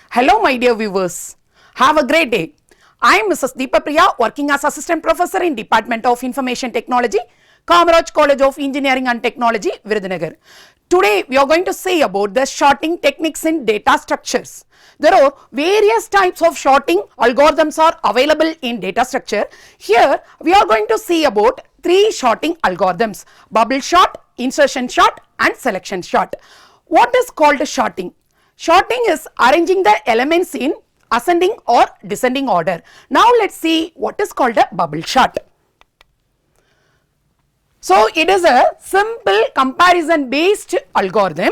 Hello my dear viewers, have a great day. I am Mrs. Deepa Priya, working as Assistant Professor in Department of Information Technology, Kamaraj College of Engineering and Technology, Virudhunagar. Today we are going to say about the sorting techniques in data structures. There are various types of sorting algorithms are available in data structure. Here we are going to see about three sorting algorithms: bubble sort, insertion sort and selection sort. What is called sorting? Sorting is arranging the elements in ascending or descending order. Now let's see what is called a bubble sort. So it is a simple comparison based algorithm.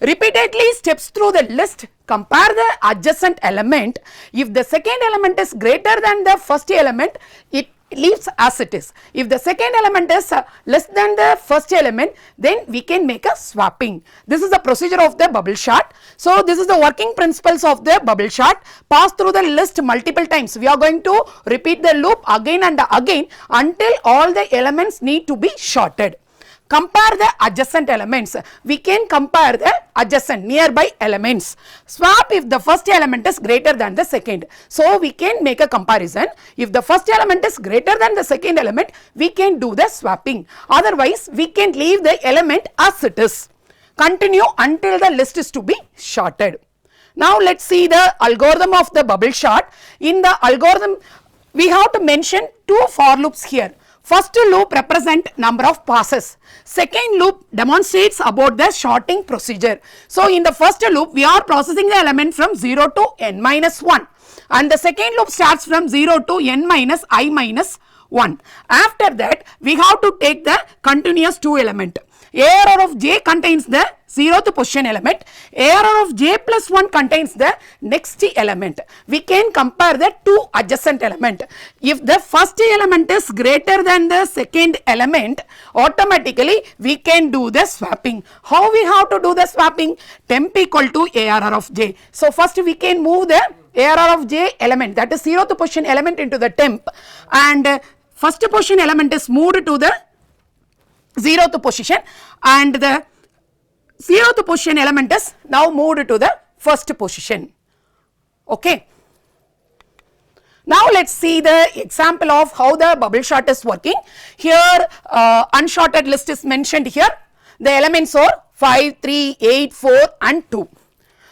Repeatedly steps through the list, compare the adjacent element. If the second element is greater than the first element, it leaves as it is. If the second element is less than the first element, then we can make a swapping. This is the procedure of the bubble sort. So this is the working principles of the bubble sort. Pass through the list multiple times. We are going to repeat the loop again and again until all the elements need to be sorted. Compare the adjacent elements. We can compare the adjacent nearby elements. Swap if the first element is greater than the second. So we can make a comparison. If the first element is greater than the second element, we can do the swapping. Otherwise, we can leave the element as it is. Continue until the list is to be sorted. Now let's see the algorithm of the bubble sort. In the algorithm, we have to mention two for loops here. First loop represent number of passes. Second loop demonstrates about the sorting procedure. So in the first loop, we are processing the element from 0 to n minus 1. And the second loop starts from 0 to n minus I minus 1. After that, we have to take the continuous 2 element. ARR of j contains the 0th position element. ARR of j plus 1 contains the next element. We can compare the two adjacent element. If the first element is greater than the second element, automatically we can do the swapping. How we have to do the swapping? Temp equal to ARR of j. So first we can move the ARR of j element, that is 0th position element, into the temp, and first position element is moved to the 0th position and the 0th position element is now moved to the first position. Okay. Now let's see the example of how the bubble sort is working. Here unsorted list is mentioned here. The elements are 5, 3, 8, 4 and 2.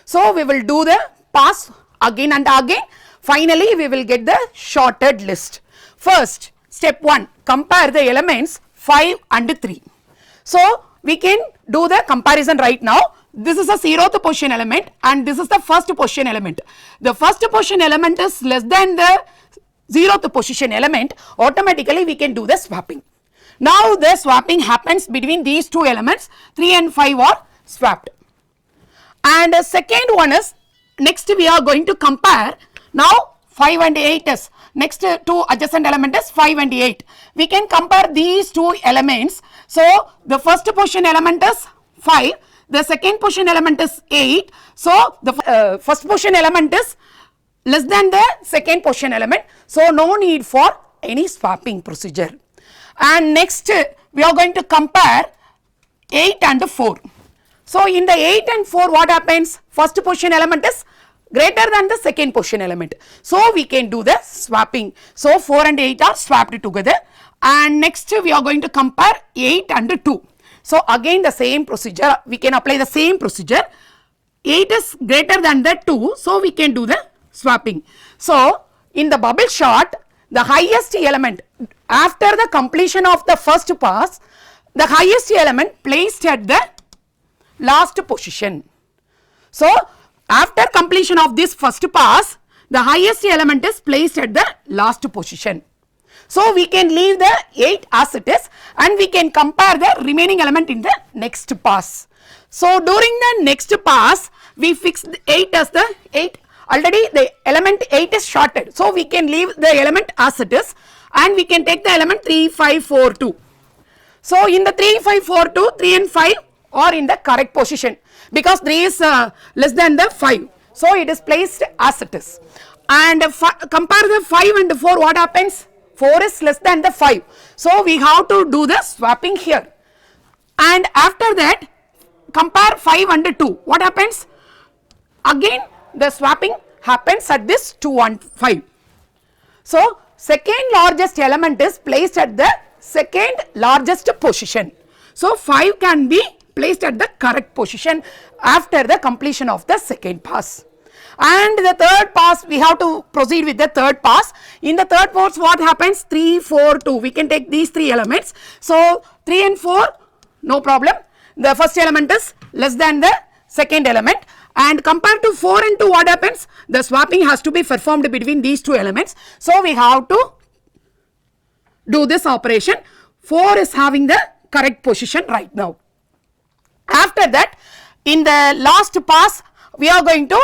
So we will do the pass again and again. Finally we will get the sorted list. First, step 1, compare the elements 5 and 3. So we can do the comparison right now. This is a 0th position element and this is the first position element. The first position element is less than the 0th position element. Automatically we can do the swapping. Now the swapping happens between these two elements. 3 and 5 are swapped. And the second one is, next we are going to compare. Now 5 and 8 is, next two adjacent element is 5 and 8. We can compare these two elements. So the first position element is 5, the second position element is 8. So the first position element is less than the second position element. So no need for any swapping procedure. And next we are going to compare 8 and 4. So in the 8 and 4, what happens? First position element is greater than the second position element. So we can do the swapping. So 4 and 8 are swapped together. And next we are going to compare 8 and 2. So again the same procedure, we can apply the same procedure. 8 is greater than the 2, so we can do the swapping. So in the bubble sort, the highest element, after the completion of the first pass, the highest element placed at the last position. So after completion of this first pass, the highest element is placed at the last position. So we can leave the 8 as it is and we can compare the remaining element in the next pass. So during the next pass, we fix the 8 as the 8. Already the element 8 is sorted. So we can leave the element as it is and we can take the element 3, 5, 4, 2. So in the 3, 5, 4, 2, 3 and 5 are in the correct position because 3 is less than the 5. So it is placed as it is. And compare the 5 and 4, what happens? 4 is less than the 5. So we have to do the swapping here. And after that, compare 5 and 2. What happens? Again the swapping happens at this 2 and 5. So, second largest element is placed at the second largest position. So, 5 can be placed at the correct position after the completion of the second pass. And the third pass, we have to proceed with the third pass. In the third pass, what happens? 3, 4, 2. We can take these 3 elements. So, 3 and 4, no problem. The first element is less than the second element. And compared to 4 and 2, what happens? The swapping has to be performed between these 2 elements. So, we have to do this operation. 4 is having the correct position right now. After that, in the last pass, we are going to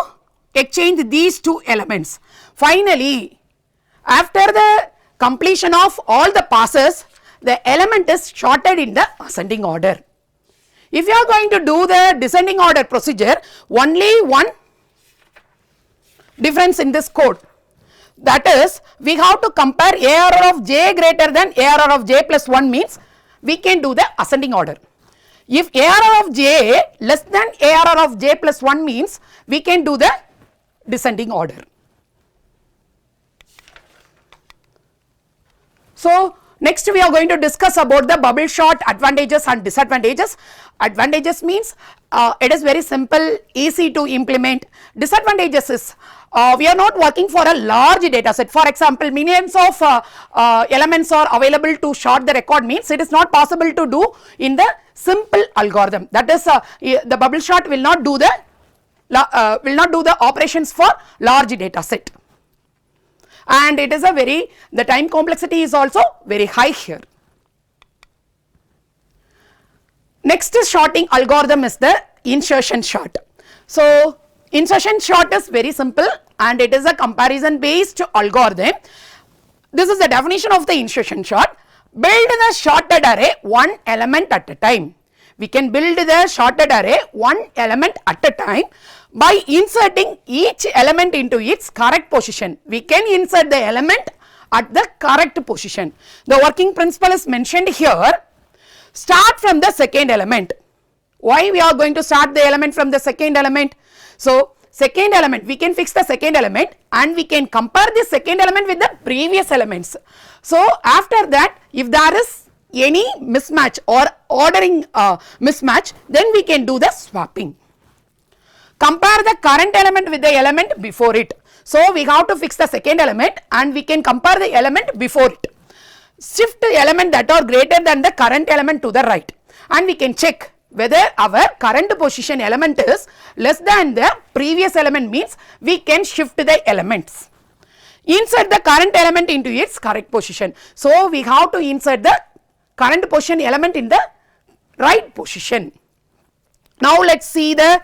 exchange these 2 elements. Finally, after the completion of all the passes, the element is sorted in the ascending order. If you are going to do the descending order procedure, only one difference in this code. That is, we have to compare ARR of j greater than ARR of j plus 1 means we can do the ascending order. If ARR of j less than ARR of j plus 1 means we can do the descending order. So, next we are going to discuss about the bubble shot advantages and disadvantages. Advantages means it is very simple, easy to implement. Disadvantages is we are not working for a large data set. For example, millions of elements are available to short the record means it is not possible to do in the simple algorithm. That is the bubble shot will not do the operations for large data set. And it is the time complexity is also very high here. Next sorting algorithm is the insertion sort. So, insertion sort is very simple and it is a comparison based algorithm. This is the definition of the insertion sort. Build the sorted array one element at a time. We can build the sorted array one element at a time by inserting each element into its correct position. We can insert the element at the correct position. The working principle is mentioned here. Start from the second element. Why we are going to start the element from the second element? So, second element, we can fix the second element and we can compare the second element with the previous elements. So, after that, if there is any mismatch or ordering mismatch, then we can do the swapping. Compare the current element with the element before it. So, we have to fix the second element and we can compare the element before it. Shift the element that are greater than the current element to the right and we can check whether our current position element is less than the previous element means we can shift the elements. Insert the current element into its correct position. So, we have to insert the current position element in the right position. Now, let us see the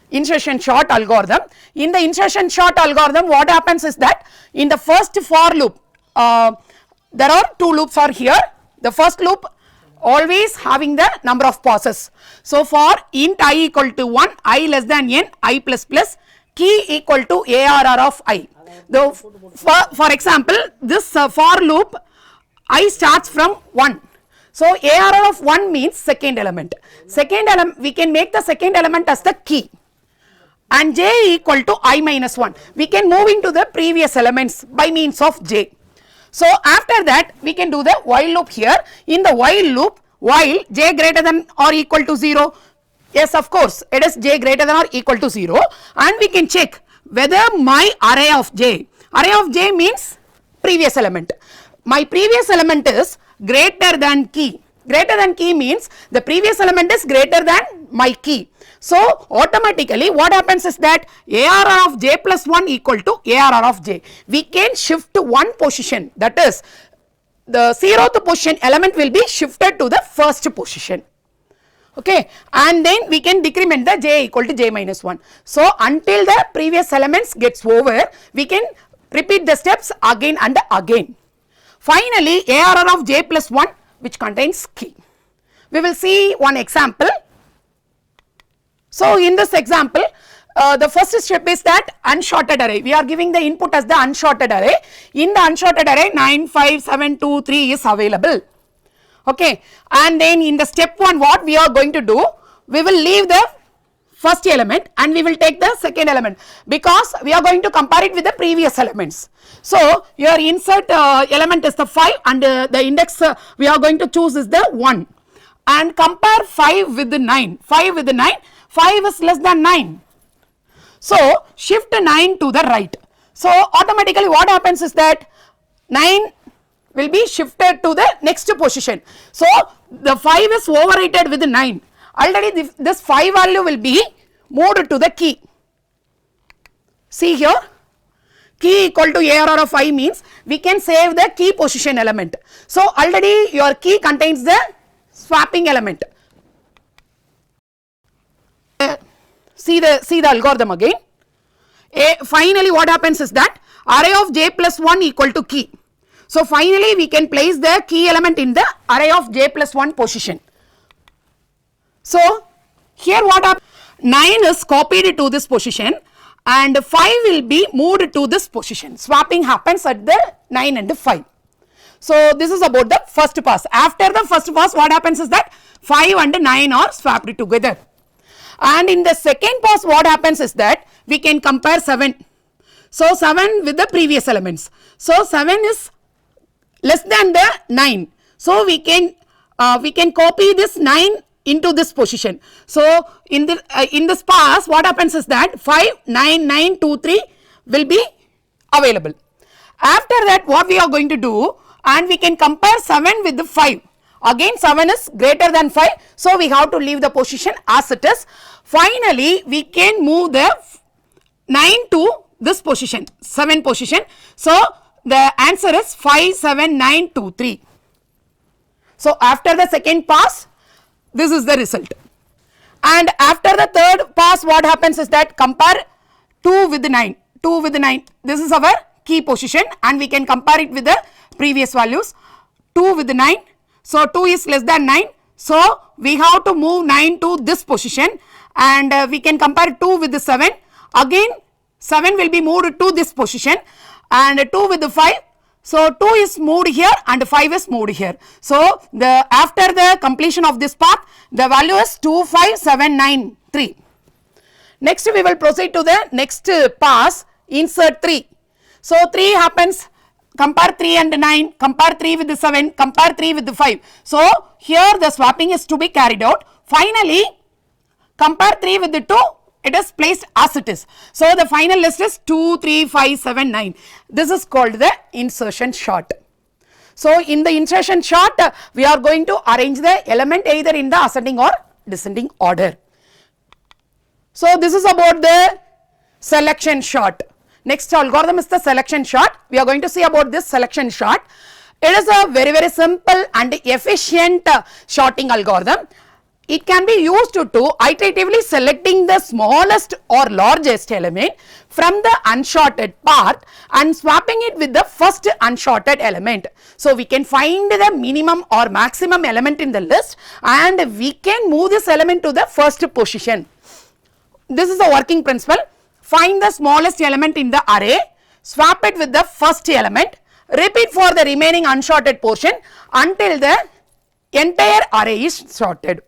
insertion sort algorithm. In the insertion sort algorithm, what happens is that in the first for loop, there are 2 loops are here. The first loop always having the number of passes. So, for int I equal to 1, I less than n, I plus plus, key equal to ARR of I. For example, this for loop, I starts from 1. So, ARR of 1 means second element. Second element, we can make the second element as the key. And j equal to I minus 1. We can move into the previous elements by means of j. So, after that we can do the while loop here. In the while loop, while j greater than or equal to 0, yes of course it is j greater than or equal to 0 and we can check whether my array of j means previous element. My previous element is greater than key. Greater than key means the previous element is greater than my key. So, automatically what happens is that ARR of j plus 1 equal to ARR of j. We can shift one position, that is the 0th position element will be shifted to the first position. Okay, and then we can decrement the j equal to j minus 1. So, until the previous elements gets over, we can repeat the steps again and again. Finally, ARR of j plus 1 which contains key. We will see one example. So, in this example, the first step is that unsorted array. We are giving the input as the unsorted array. In the unsorted array, 9, 5, 7, 2, 3 is available. Okay. And then in the step 1, what we are going to do? We will leave the first element and we will take the second element because we are going to compare it with the previous elements. So your insert element is the 5 and the index we are going to choose is the 1 and compare 5 with the 9. 5 with the 9, 5 is less than 9. So shift 9 to the right. So automatically what happens is that 9 will be shifted to the next position. So the 5 is overrated with the 9. Already this 5 value will be moved to the key. See here, key equal to ARR of 5 means we can save the key position element. So already your key contains the swapping element. See the algorithm again. Finally what happens is that array of j plus 1 equal to key. So finally we can place the key element in the array of j plus 1 position. So here what happens, 9 is copied to this position and 5 will be moved to this position. Swapping happens at the 9 and 5. So this is about the first pass. After the first pass what happens is that 5 and 9 are swapped together. And in the second pass what happens is that we can compare 7. So 7 with the previous elements. So 7 is less than the 9. So we can copy this 9 into this position. So in this pass what happens is that 5, 9, 9, 2, 3 will be available. After that what we are going to do, and we can compare 7 with the 5. Again 7 is greater than 5. So we have to leave the position as it is. Finally we can move the 9 to this position, 7 position. So the answer is 5, 7, 9, 2, 3. So after the second pass, this is the result. And after the third pass what happens is that compare 2 with the 9, 2 with the 9. This is our key position and we can compare it with the previous values. 2 with the 9. So 2 is less than 9. So we have to move 9 to this position and we can compare 2 with the 7. Again 7 will be moved to this position and 2 with the 5. So 2 is moved here and 5 is moved here. So after the completion of this path the value is 2, 5, 7, 9, 3. Next we will proceed to the next pass, insert 3. So 3 happens, compare 3 and 9, compare 3 with the 7, compare 3 with the 5. So here the swapping is to be carried out. Finally compare 3 with the 2. It is placed as it is. So the final list is 2, 3, 5, 7, 9. This is called the insertion sort. So in the insertion sort, we are going to arrange the element either in the ascending or descending order. So this is about the selection sort. Next algorithm is the selection sort. We are going to see about this selection sort. It is a very simple and efficient sorting algorithm. It can be used to iteratively selecting the smallest or largest element from the unsorted part and swapping it with the first unsorted element. So we can find the minimum or maximum element in the list and we can move this element to the first position. This is the working principle. Find the smallest element in the array, swap it with the first element, repeat for the remaining unsorted portion until the entire array is sorted.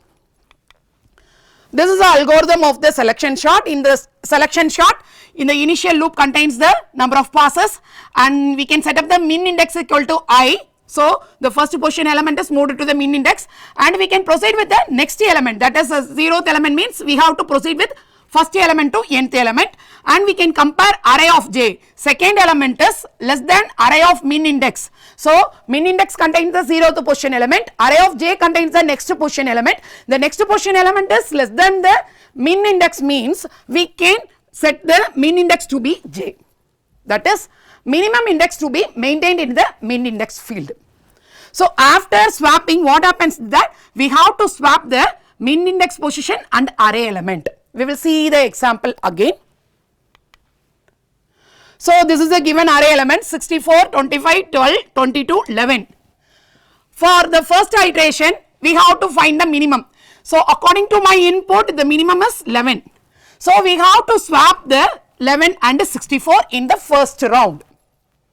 This is the algorithm of the selection sort. In the selection sort, in the initial loop contains the number of passes and we can set up the min index equal to I. So the first position element is moved to the min index and we can proceed with the next element, that is the 0th element means we have to proceed with first element to nth element and we can compare array of j. Second element is less than array of min index. So min index contains the 0th position element, array of j contains the next position element. The next position element is less than the min index means we can set the min index to be j. That is minimum index to be maintained in the min index field. So after swapping what happens is that we have to swap the min index position and array element. We will see the example again. So this is a given array element 64, 25, 12, 22, 11. For the first iteration we have to find the minimum. So according to my input the minimum is 11. So we have to swap the 11 and 64 in the first round.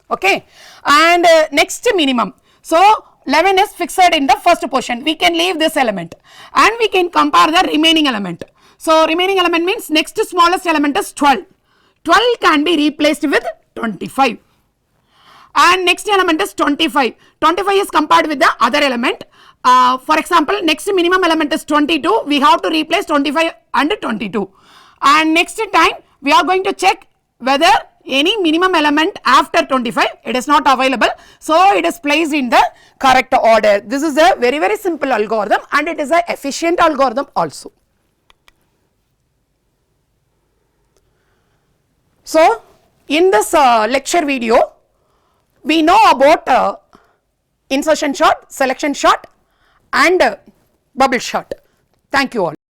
Okay. And next minimum. So 11 is fixed in the first position. We can leave this element and we can compare the remaining element. So remaining element means next smallest element is 12. 12 can be replaced with 25. And next element is 25. 25 is compared with the other element. For example, next minimum element is 22. We have to replace 25 and 22. And next time we are going to check whether any minimum element after 25, it is not available. So it is placed in the correct order. This is a very, very simple algorithm and it is an efficient algorithm also. So in this lecture video, we know about insertion sort, selection sort and bubble sort. Thank you all.